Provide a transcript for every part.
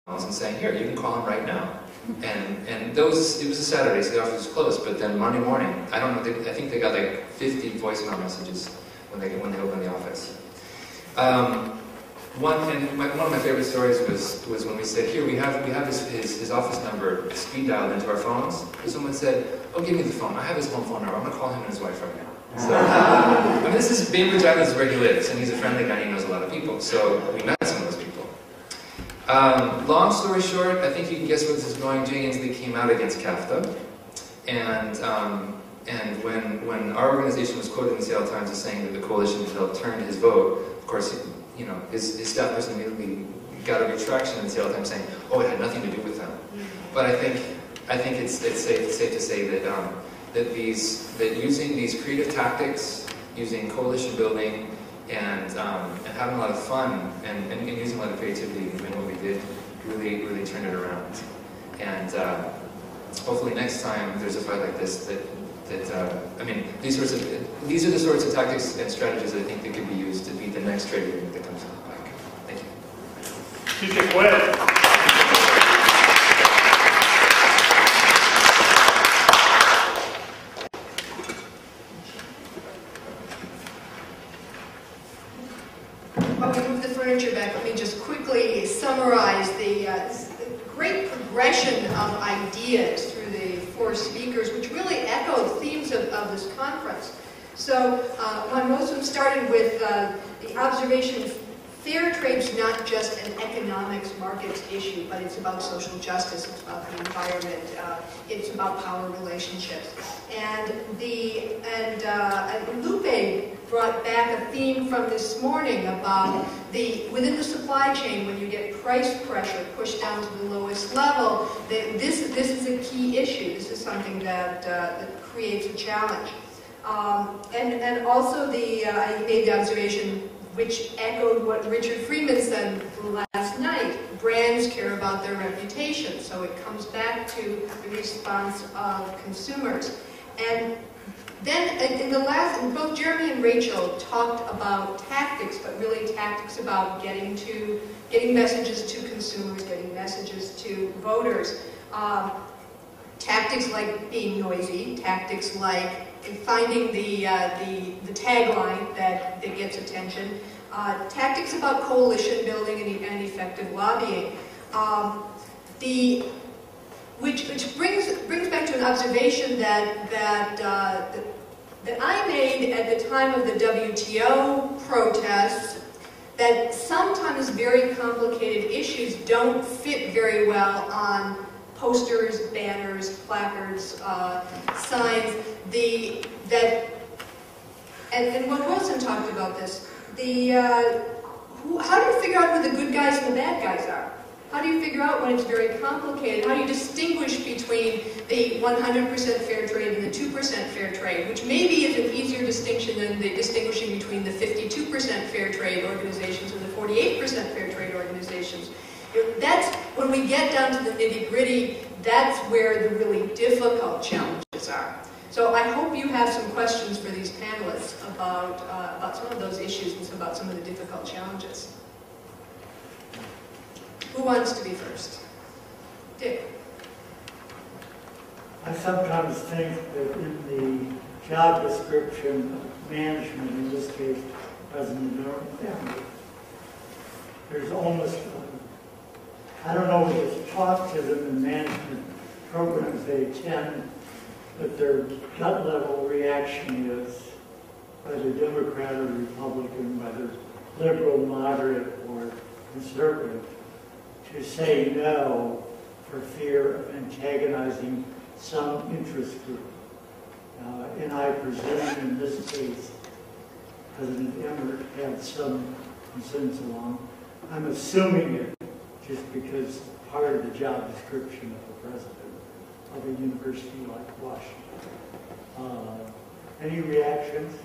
and saying, here, you can call him right now. And it was a Saturday, so the office was closed, but then Monday morning, I don't know, I think they got like 50 voicemail messages when they opened the office. One of my favorite stories was when we said, here, we have his office number speed dialed into our phones. And someone said, oh, give me the phone. I have his home phone number. I'm going to call him and his wife right now. So, I mean, this is Bainbridge Island is where he lives, and he's a friendly guy, and he knows a lot of people. So we met some of those people. Long story short, I think you can guess where this is going. Jay Inslee came out against CAFTA, and when our organization was quoted in the Seattle Times as saying that the coalition had helped turn his vote, of course, you know, his staff person immediately got a retraction in the Seattle Times saying, "Oh, it had nothing to do with them." But I think it's safe to say that using these creative tactics, using coalition building, and having a lot of fun and using a lot of creativity in what we did really turned it around. And hopefully next time there's a fight like this, I mean, these are the sorts of tactics and strategies I think that could be used to beat the next trade agreement that comes down the pike. Thank you. Let me just quickly summarize the great progression of ideas through the four speakers, which really echo themes of this conference. So, Wondwossen started with the observation: fair trade's not just an economics markets issue, but it's about social justice, it's about the environment, it's about power relationships. And Lupe brought back a theme from this morning about within the supply chain, when you get price pressure pushed down to the lowest level, this is a key issue. This is something that creates a challenge. And also he made the observation, which echoed what Richard Freeman said last night: brands care about their reputation, so it comes back to the response of consumers. And then both Jeremy and Rachel talked about tactics, but really tactics about getting messages to consumers, getting messages to voters. Tactics like being noisy, tactics like finding the tagline that gets attention, tactics about coalition building and effective lobbying, which brings back to an observation that I made at the time of the WTO protests, that sometimes very complicated issues don't fit very well on posters, banners, placards, signs. And Wondwossen talked about this. How do you figure out who the good guys and the bad guys are? How do you figure out when it's very complicated? How do you distinguish between the 100% fair trade and the 2% fair trade, which maybe is an easier distinction than the distinguishing between the 52% fair trade organizations and the 48% fair trade organizations? That's, when we get down to the nitty-gritty, that's where the really difficult challenges are. So I hope you have some questions for these panelists about some of those issues and about some of the difficult challenges. Who wants to be first? Dick. I sometimes think that in the job description of management, in this case, President Norton, there's almost, I don't know if it's taught to them in management programs they attend, but their gut level reaction is, whether Democrat or Republican, whether liberal, moderate, or conservative, to say no for fear of antagonizing some interest group. And I presume in this case, President Emmert had some concerns along. I'm assuming it just because part of the job description of the president of a university like Washington. Any reactions?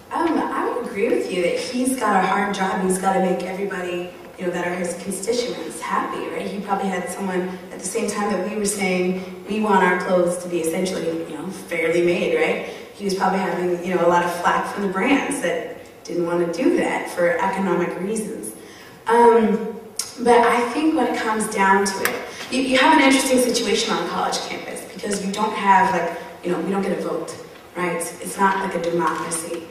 I would agree with you that he's got a hard job. He's got to make everybody, that are his constituents happy, right? He probably had someone at the same time that we were saying we want our clothes to be essentially, fairly made, right? He was probably having, a lot of flack from the brands that didn't want to do that for economic reasons. But I think when it comes down to it, you have an interesting situation on college campus because you don't have, like, you know, we don't get a vote, right? It's not like a democracy.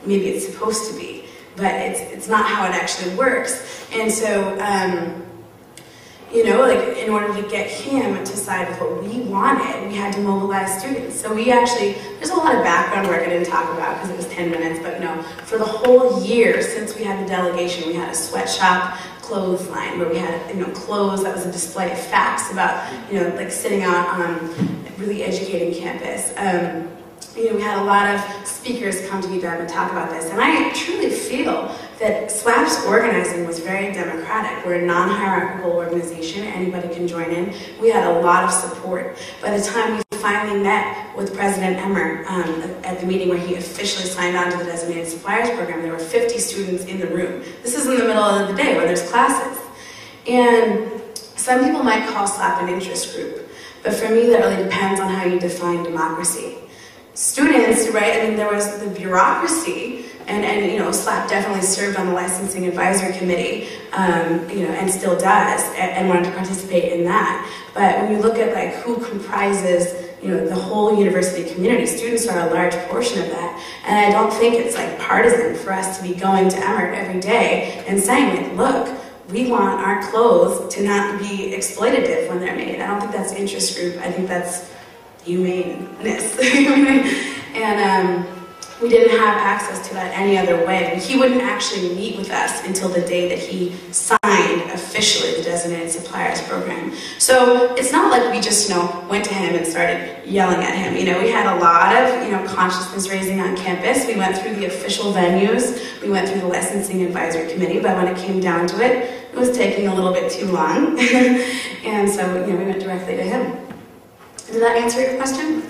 Maybe it's supposed to be, but it's not how it actually works. And so, you know, like, in order to get him to side with what we wanted, we had to mobilize students. So we actually, there's a lot of background work I didn't talk about because it was 10 minutes, but no, for the whole year since we had the delegation, we had a sweatshop clothesline where we had, you know, clothes that was a display of facts about, you know, like sitting out really educating campus. You know, we had a lot of speakers come to UW and talk about this, and I truly feel that SLAP's organizing was very democratic. We're a non-hierarchical organization, anybody can join in. We had a lot of support. By the time we finally met with President Emmer at the meeting where he officially signed on to the Designated Suppliers Program, there were 50 students in the room. This is in the middle of the day where there's classes. And some people might call SLAP an interest group, but for me that really depends on how you define democracy. Students, right, I mean, there was the bureaucracy, and you know, SLAP definitely served on the licensing advisory committee, you know, and still does, and wanted to participate in that. But when you look at, like, who comprises, you know, the whole university community, students are a large portion of that, and I don't think it's, like, partisan for us to be going to Emmert every day and saying, like, look, we want our clothes to not be exploitative when they're made. I don't think that's interest group, I think that's humaneness. And we didn't have access to that any other way. He wouldn't actually meet with us until the day that he signed officially the Designated Suppliers Program. So it's not like we just, you know, went to him and started yelling at him. You know, we had a lot of, you know, consciousness raising on campus. We went through the official venues. We went through the licensing advisory committee, but when it came down to it, it was taking a little bit too long. And so, you know, we went directly to him. Did that answer your question?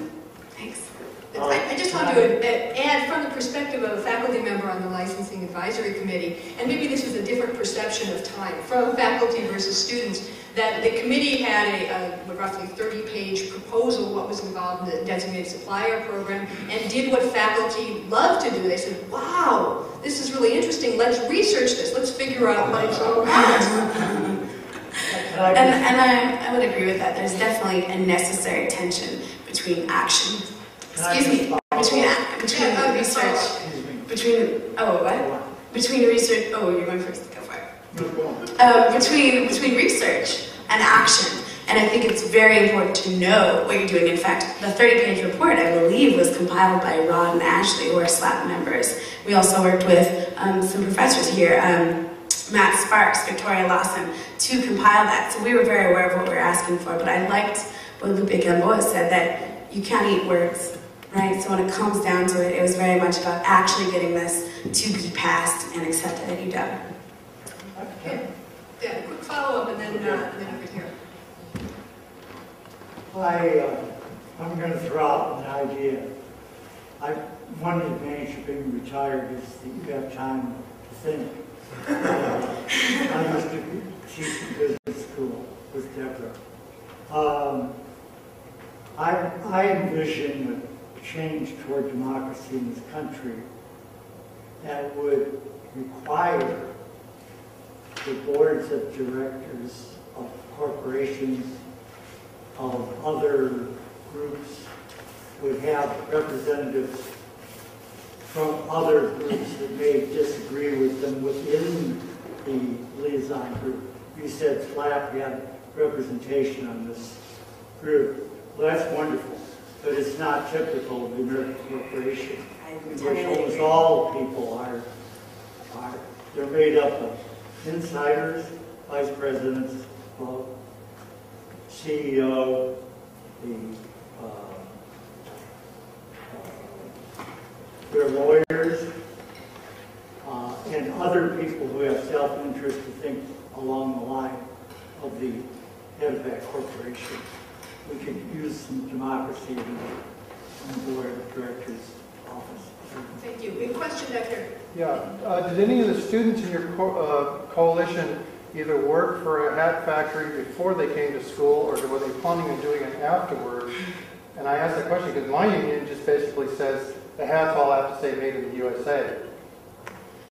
Thanks. I just want to add, from the perspective of a faculty member on the Licensing Advisory Committee, and maybe this is a different perception of time from faculty versus students, that the committee had a roughly 30-page proposal, what was involved in the Designated Supplier Program, and did what faculty love to do. They said, wow, this is really interesting, let's research this, let's figure out what it's all about. And I would agree with that. There's definitely a necessary tension between action, between research, oh, you're going first, go for it. Between research and action. And I think it's very important to know what you're doing. In fact, the 30-page report, I believe, was compiled by Rod and Ashley, who are SLAP members. We also worked with some professors here, Matt Sparks, Victoria Lawson, to compile that. So we were very aware of what we were asking for, but I liked what Lupe Gamboa said, that you can't eat words, right? So when it comes down to it, it was very much about actually getting this to be passed and accepted at UW. Okay. Yeah, quick follow-up and then over here. I'm going to throw out an idea. One advantage of being retired is that you have time to think. I used to teach in business school with Deborah. I envision a change toward democracy in this country that would require the boards of directors of corporations, of other groups, would have representatives from other groups that may disagree with them within the liaison group. You said SLAP had representation on this group. Well, that's wonderful, but it's not typical of the American corporation, in which almost all people they're made up of insiders, vice presidents, CEO, their lawyers, and other people who have self-interest to think along the line of the head of that corporation. We could use some democracy in the board of directors' office. Thank you. We have a question back here. Yeah. Did any of the students in your coalition either work for a hat factory before they came to school, or were they planning on doing it afterwards? And I ask that question because my union just basically says the hats all have to say made in the USA.